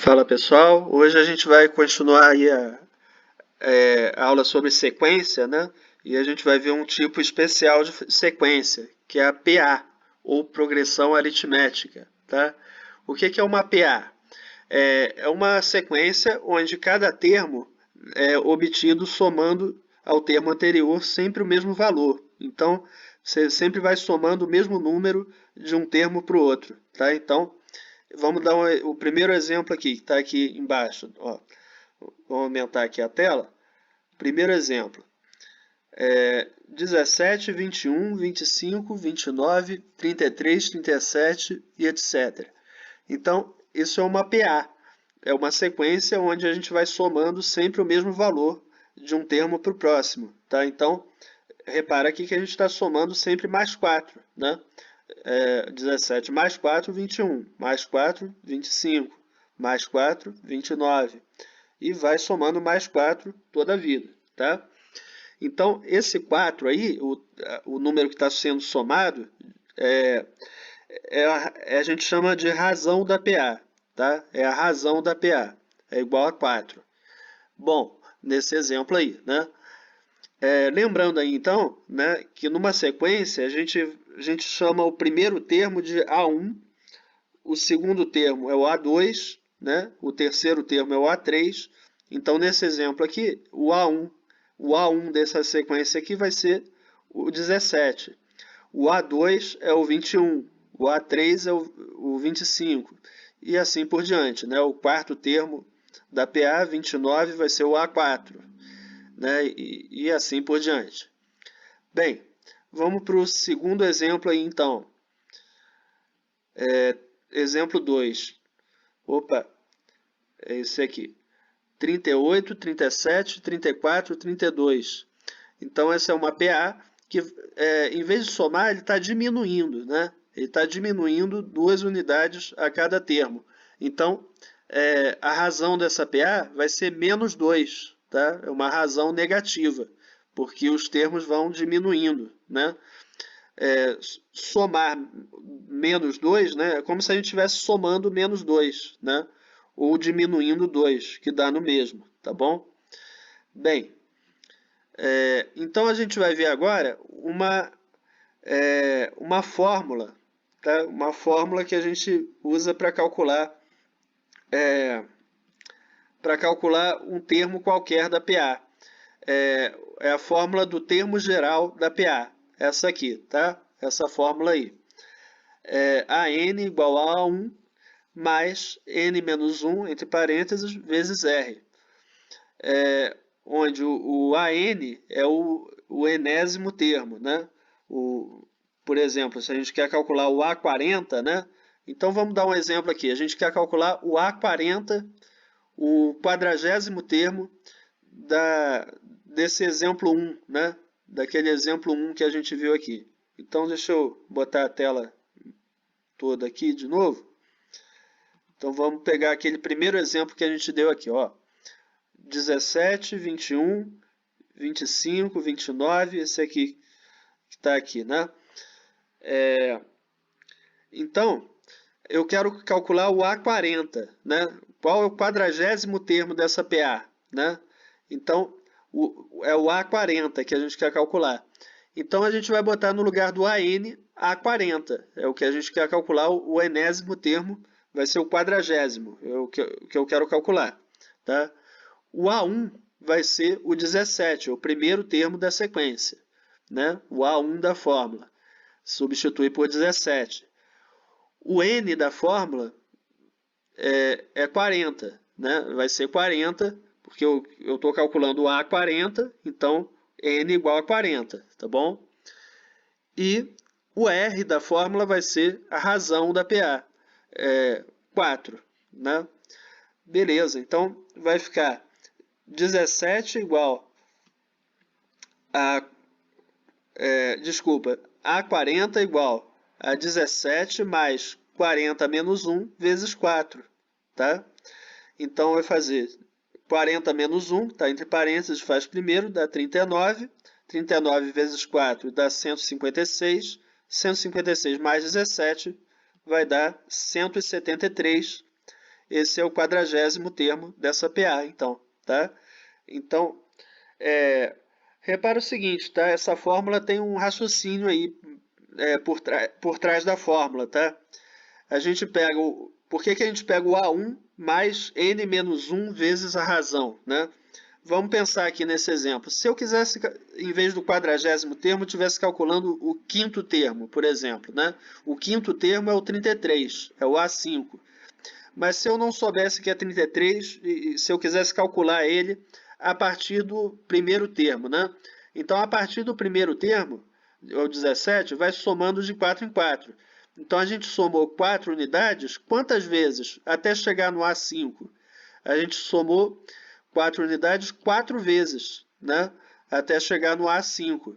Fala pessoal, hoje a gente vai continuar aí a aula sobre sequência, né? E a gente vai ver um tipo especial de sequência, que é a PA, ou progressão aritmética, tá? O que é uma PA? É uma sequência onde cada termo é obtido somando ao termo anterior sempre o mesmo valor. Então, você sempre vai somando o mesmo número de um termo para o outro, tá? Então, vamos dar o primeiro exemplo aqui, que está aqui embaixo. Ó. Vamos aumentar aqui a tela. Primeiro exemplo. 17, 21, 25, 29, 33, 37 e etc. Então, isso é uma PA. É uma sequência onde a gente vai somando sempre o mesmo valor de um termo para o próximo. Tá? Então, repara aqui que a gente está somando sempre mais 4. Né? 17 mais 4, 21. Mais 4, 25. Mais 4, 29. E vai somando mais 4 toda a vida. Tá? Então, esse 4 aí, o número que está sendo somado, a gente chama de razão da PA. Tá? É a razão da PA. É igual a 4. Bom, nesse exemplo aí, né? Lembrando aí, então, né, que numa sequência a gente chama o primeiro termo de A1, o segundo termo é o A2, né, o terceiro termo é o A3. Então, nesse exemplo aqui, o A1 dessa sequência aqui vai ser o 17. O A2 é o 21, o A3 é o 25, e assim por diante. Né? O quarto termo da PA, 29, vai ser o A4. Né? E assim por diante. Bem, vamos para o segundo exemplo aí então. Exemplo 2. Opa, é esse aqui. 38, 37, 34, 32. Então essa é uma PA que, em vez de somar, ele está diminuindo, né? Ele está diminuindo 2 unidades a cada termo. Então, a razão dessa PA vai ser menos 2, tá? É uma razão negativa, porque os termos vão diminuindo, né? Somar menos 2, né? É como se a gente estivesse somando menos 2, né? Ou diminuindo 2, que dá no mesmo, tá bom? Bem, então a gente vai ver agora uma fórmula, tá? Uma fórmula que a gente usa para calcular um termo qualquer da PA. É a fórmula do termo geral da PA, essa aqui, tá? Essa fórmula aí. AN igual a A1 mais N menos 1, entre parênteses, vezes R. Onde o AN é o enésimo termo, né? Por exemplo, se a gente quer calcular o A40, né? Então vamos dar um exemplo aqui. A gente quer calcular o A40, o 40º termo desse exemplo 1, né? Daquele exemplo 1 que a gente viu aqui. Então deixa eu botar a tela toda aqui de novo. Então vamos pegar aquele primeiro exemplo que a gente deu aqui, ó. 17, 21, 25, 29, esse aqui que está aqui, né? Então, eu quero calcular o A40, né? Qual é o 40º termo dessa PA, né? Então, é o A40 que a gente quer calcular. Então, a gente vai botar no lugar do AN, A40. É o que a gente quer calcular, o enésimo termo vai ser o 40º, é o que eu quero calcular, tá? O A1 vai ser o 17, o primeiro termo da sequência, né? O A1 da fórmula. Substitui por 17. O N da fórmula é 40, né? Vai ser 40, porque eu estou calculando o A40, então N igual a 40, tá bom? E o R da fórmula vai ser a razão da PA, 4, né? Beleza, então vai ficar 17 igual a... desculpa, A40 igual a 17 mais 40 menos 1 vezes 4, tá? Então, vai fazer 40 menos 1, tá entre parênteses, faz primeiro, dá 39. 39 vezes 4 dá 156. 156 mais 17 vai dar 173. esse é o 40º termo dessa PA, então, tá? Então, repara o seguinte, tá? Essa fórmula tem um raciocínio aí por trás da fórmula, tá? A gente pega por que a gente pega o A1 mais n menos 1 vezes a razão, né? Vamos pensar aqui nesse exemplo. Se eu quisesse, em vez do 40º termo, estivesse calculando o 5º termo, por exemplo, né? O 5º termo é o 33, é o A5. Mas se eu não soubesse que é 33, e se eu quisesse calcular ele a partir do primeiro termo, né? Então, a partir do primeiro termo, o 17, vai somando de 4 em 4. Então, a gente somou 4 unidades, quantas vezes? Até chegar no A5. A gente somou 4 unidades 4 vezes, né? Até chegar no A5.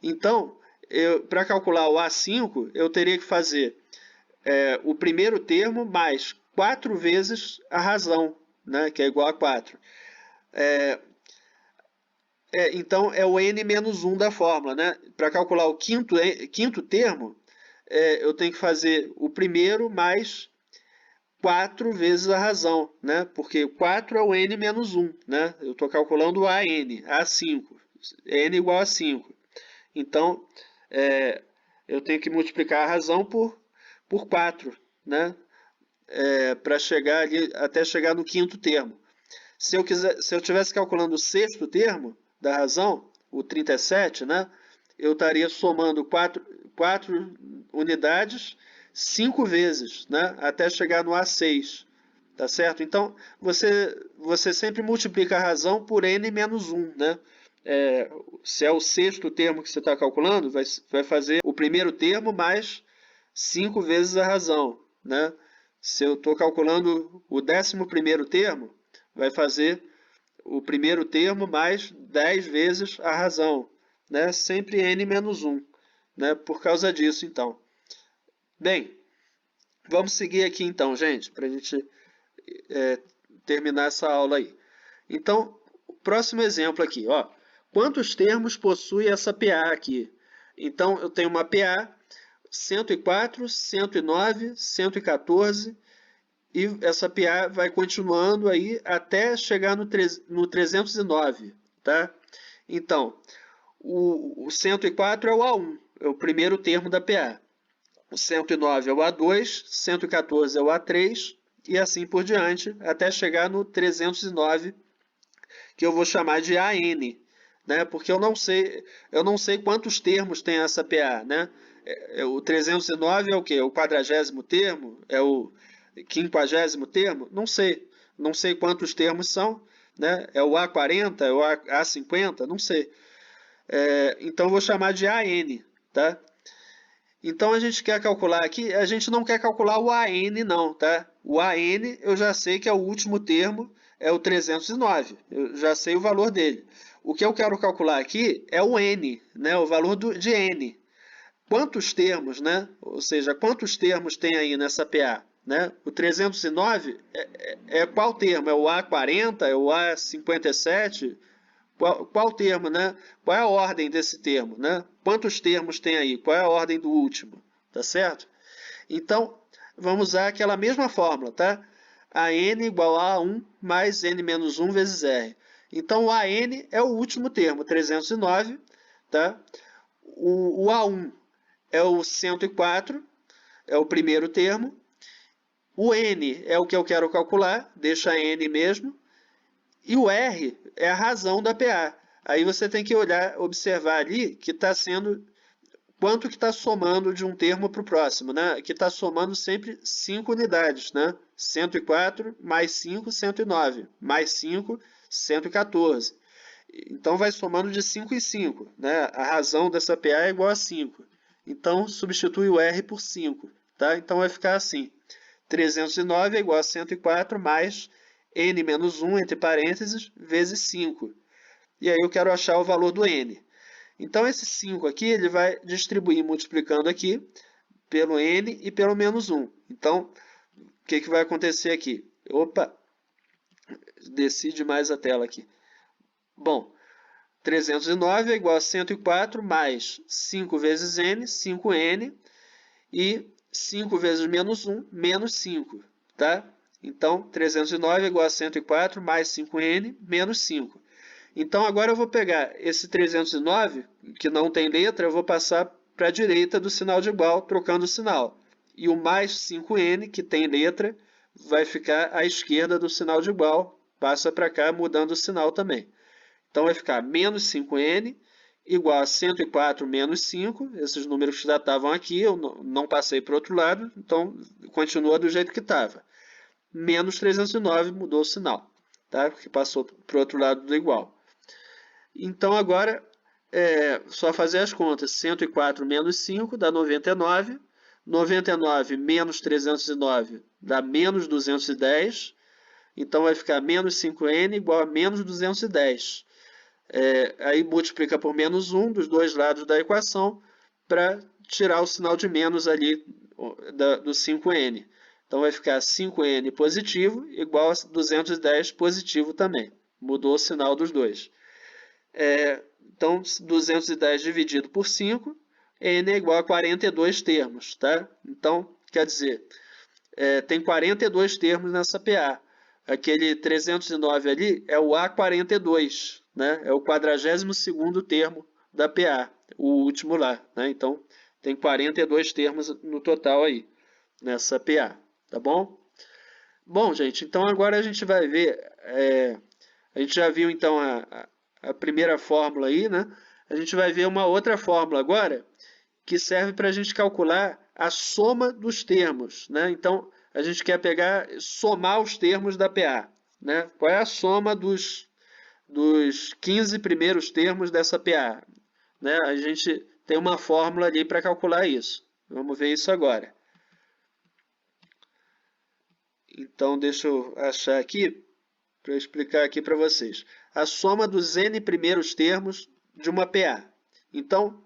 Então, para calcular o A5, eu teria que fazer o primeiro termo mais 4 vezes a razão, né? Que é igual a 4. Então, é o n menos 1 da fórmula, né? Para calcular o quinto termo, eu tenho que fazer o primeiro mais 4 vezes a razão, né? Porque 4 é o n menos 1, né? Eu estou calculando o AN, A5, n igual a 5. Então, eu tenho que multiplicar a razão por 4, né? Para chegar ali, até chegar no quinto termo. Se eu estivesse calculando o sexto termo da razão, o 37, né? Eu estaria somando 4 unidades 5 vezes, né? Até chegar no A6, tá certo? Então, você sempre multiplica a razão por n menos 1, né? Se é o sexto termo que você está calculando, vai fazer o primeiro termo mais 5 vezes a razão, né? Se eu estou calculando o 11º termo, vai fazer o primeiro termo mais 10 vezes a razão, né? Sempre n menos 1, né? Por causa disso, então. Bem, vamos seguir aqui então, gente, para a gente terminar essa aula aí. Então, o próximo exemplo aqui, ó. Quantos termos possui essa PA aqui? Então, eu tenho uma PA 104, 109, 114 e essa PA vai continuando aí até chegar no 309, tá? Então, o 104 é o A1, é o primeiro termo da PA. O 109 é o A2, 114 é o A3 e assim por diante, até chegar no 309, que eu vou chamar de AN, né? Porque eu não sei quantos termos tem essa PA, né? O 309 é o quê? É o 40º termo? É o 50º termo? Não sei. Não sei quantos termos são, né? É o A40? É o A50? Não sei. Então, eu vou chamar de AN, tá? Então, a gente quer calcular aqui, a gente não quer calcular o AN não, tá? O AN eu já sei que é o último termo, é o 309, eu já sei o valor dele. O que eu quero calcular aqui é o N, né? O valor de N. Quantos termos, né? Ou seja, quantos termos tem aí nessa PA? Né? O 309 é qual termo? É o A40? É o A57? Qual termo, né? Qual é a ordem desse termo, né? Quantos termos tem aí? Qual é a ordem do último? Tá certo? Então, vamos usar aquela mesma fórmula, tá? AN igual a A1 mais N menos 1 vezes R. Então, o AN é o último termo, 309, tá? O A1 é o 104, é o primeiro termo. O N é o que eu quero calcular, deixa N mesmo. E o R é a razão da PA. Aí você tem que observar ali que está sendo quanto que está somando de um termo para o próximo, né? Que está somando sempre 5 unidades, né? 104 mais 5, 109, mais 5, 114. Então, vai somando de 5 em 5, né? A razão dessa PA é igual a 5. Então, substitui o R por 5, tá? Então, vai ficar assim. 309 é igual a 104 mais N menos 1, entre parênteses, vezes 5. E aí eu quero achar o valor do N. Então, esse 5 aqui, ele vai distribuir multiplicando aqui pelo N e pelo menos 1. Então, o que vai acontecer aqui? Opa, desci demais a tela aqui. Bom, 309 é igual a 104 mais 5 vezes N, 5N, e 5 vezes menos 1, menos 5, tá? Então, 309 é igual a 104 mais 5n menos 5. Então, agora eu vou pegar esse 309, que não tem letra, eu vou passar para a direita do sinal de igual, trocando o sinal. E o mais 5n, que tem letra, vai ficar à esquerda do sinal de igual, passa para cá, mudando o sinal também. Então, vai ficar menos 5n igual a 104 menos 5. Esses números já estavam aqui, eu não passei para o outro lado, então continua do jeito que estava. Menos 309 mudou o sinal, tá? Porque passou para o outro lado do igual. Então, agora, só fazer as contas. 104 menos 5 dá 99. 99 menos 309 dá menos 210. Então, vai ficar menos 5n igual a menos 210. Aí multiplica por menos 1 dos dois lados da equação para tirar o sinal de menos ali do 5n. Então, vai ficar 5n positivo igual a 210 positivo também. Mudou o sinal dos dois. Então, 210 dividido por 5, n é igual a 42 termos. Tá? Então, quer dizer, tem 42 termos nessa PA. Aquele 309 ali é o A42, né? É o 42º termo da PA, o último lá. Né? Então, tem 42 termos no total aí, nessa PA. Tá bom? Bom, gente, então agora a gente vai ver... a gente já viu, então, a primeira fórmula aí, né? A gente vai ver uma outra fórmula agora, que serve para a gente calcular a soma dos termos, né? Então, a gente quer somar os termos da PA, né? Qual é a soma dos 15 primeiros termos dessa PA? Né? A gente tem uma fórmula ali para calcular isso. Vamos ver isso agora. Então, deixa eu achar aqui, para explicar aqui para vocês. A soma dos n primeiros termos de uma PA. Então,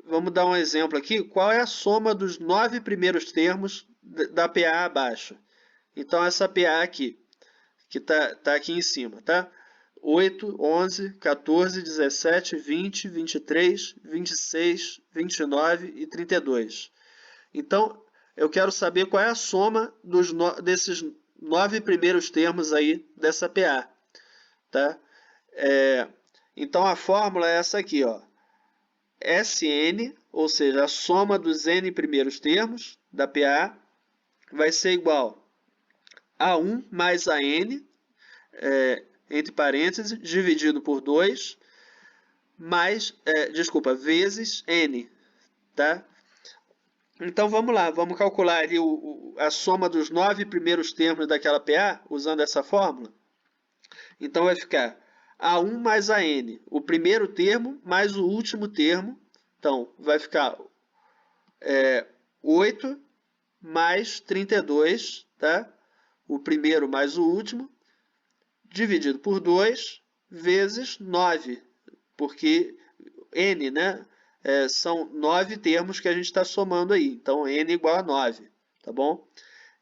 vamos dar um exemplo aqui. Qual é a soma dos 9 primeiros termos da PA abaixo? Então, essa PA aqui, que está aqui em cima, tá? 8, 11, 14, 17, 20, 23, 26, 29 e 32. Então, eu quero saber qual é a soma desses 9 primeiros termos aí dessa PA. Tá? Então, a fórmula é essa aqui, ó. Sn, ou seja, a soma dos n primeiros termos da PA, vai ser igual a 1 mais a n, entre parênteses, dividido por 2, vezes n. Tá? Então, vamos lá, vamos calcular ali a soma dos 9 primeiros termos daquela PA, usando essa fórmula. Então, vai ficar A1 mais a n, o primeiro termo mais o último termo. Então, vai ficar 8 mais 32, tá? O primeiro mais o último, dividido por 2, vezes 9, porque n, né? São 9 termos que a gente está somando aí. Então, n igual a 9, tá bom?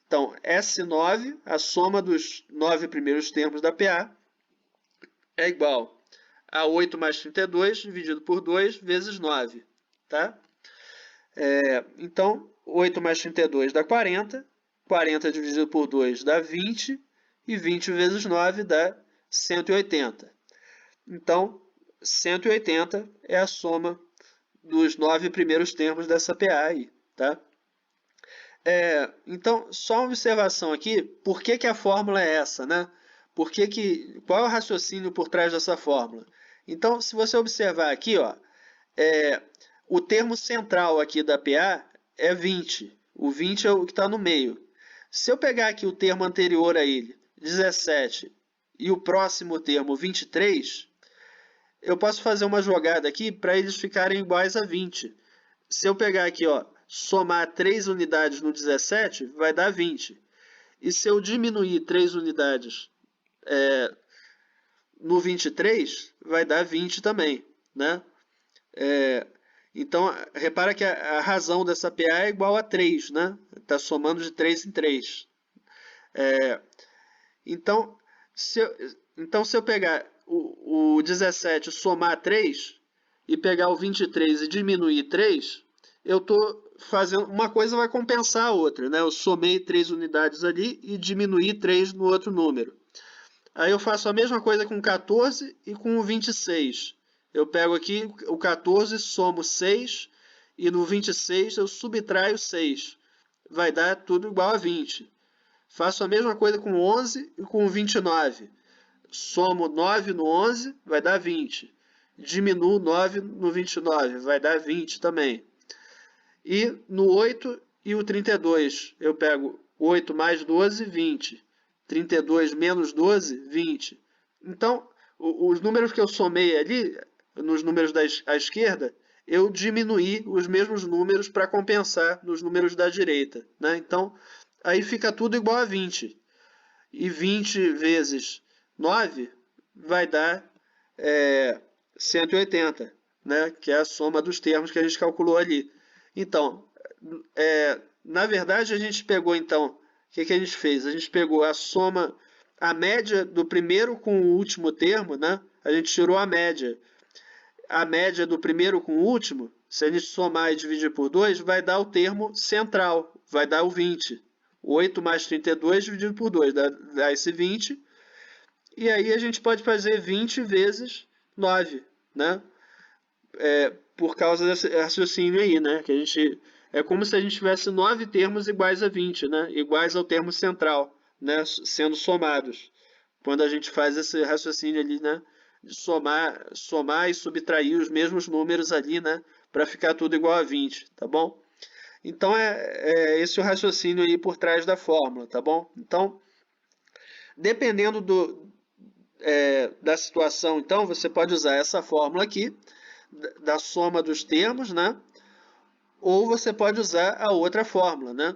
Então, S9, a soma dos 9 primeiros termos da PA, é igual a 8 mais 32, dividido por 2, vezes 9. Tá? Então, 8 mais 32 dá 40. 40 dividido por 2 dá 20. E 20 vezes 9 dá 180. Então, 180 é a soma dos 9 primeiros termos dessa PA aí. Tá? Então, só uma observação aqui. Por que a fórmula é essa? Né? Qual é o raciocínio por trás dessa fórmula? Então, se você observar aqui, ó, o termo central aqui da PA é 20. O 20 é o que está no meio. Se eu pegar aqui o termo anterior a ele, 17, e o próximo termo, 23, eu posso fazer uma jogada aqui para eles ficarem iguais a 20. Se eu pegar aqui, ó, somar 3 unidades no 17, vai dar 20. E se eu diminuir 3 unidades no 23, vai dar 20 também, né? Então, repara que a razão dessa PA é igual a 3, né? Está somando de 3 em 3. Então, se eu pegar o 17 somar 3 e pegar o 23 e diminuir 3, eu estou fazendo uma coisa vai compensar a outra, né? Eu somei 3 unidades ali e diminuí 3 no outro número. Aí eu faço a mesma coisa com 14 e com o 26. Eu pego aqui o 14, somo 6 e no 26 eu subtraio 6. Vai dar tudo igual a 20. Faço a mesma coisa com 11 e com o 29. Somo 9 no 11, vai dar 20. Diminuo 9 no 29, vai dar 20 também. E no 8 e o 32, eu pego 8 mais 12, 20. 32 menos 12, 20. Então, os números que eu somei ali, nos números à esquerda, eu diminuí os mesmos números para compensar nos números da direita, né? Então, aí fica tudo igual a 20. E 20 vezes 9 vai dar 180, né? Que é a soma dos termos que a gente calculou ali. Então, na verdade, a gente pegou, então, o que a gente fez? A gente pegou a soma, a média do primeiro com o último termo, né? A gente tirou a média. A média do primeiro com o último, se a gente somar e dividir por 2, vai dar o termo central, vai dar o 20. 8 mais 32 dividido por 2 dá esse 20. E aí a gente pode fazer 20 vezes 9, né? Por causa desse raciocínio aí, né? Que a gente, é como se a gente tivesse 9 termos iguais a 20, né? Iguais ao termo central, né? Sendo somados. Quando a gente faz esse raciocínio ali, né? De somar e subtrair os mesmos números ali, né? Para ficar tudo igual a 20, tá bom? Então, esse o raciocínio aí por trás da fórmula, tá bom? Então, dependendo da situação, então, você pode usar essa fórmula aqui, da soma dos termos, né? Ou você pode usar a outra fórmula, né?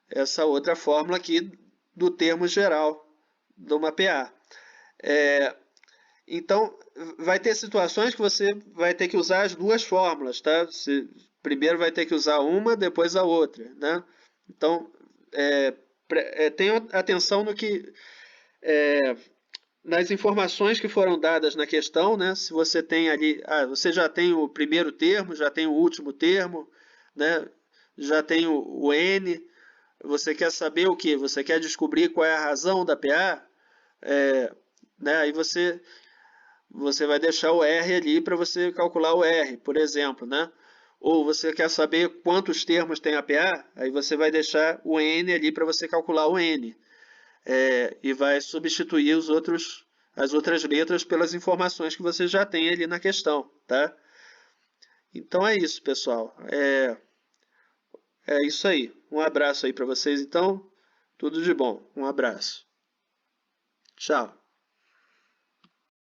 Essa outra fórmula aqui do termo geral de uma PA. Então, vai ter situações que você vai ter que usar as duas fórmulas, tá? Você primeiro vai ter que usar uma, depois a outra, né? Então, tenha atenção no que nas informações que foram dadas na questão, né? Se você tem ali, você já tem o primeiro termo, já tem o último termo, né? Já tem o N. Você quer saber o que? Você quer descobrir qual é a razão da PA? Né? Aí você vai deixar o R ali para você calcular o R, por exemplo, né? Ou você quer saber quantos termos tem a PA? Aí você vai deixar o N ali para você calcular o N. E vai substituir as outras letras pelas informações que você já tem ali na questão, tá? Então é isso, pessoal. É isso aí. Um abraço aí para vocês, então. Tudo de bom. Um abraço. Tchau.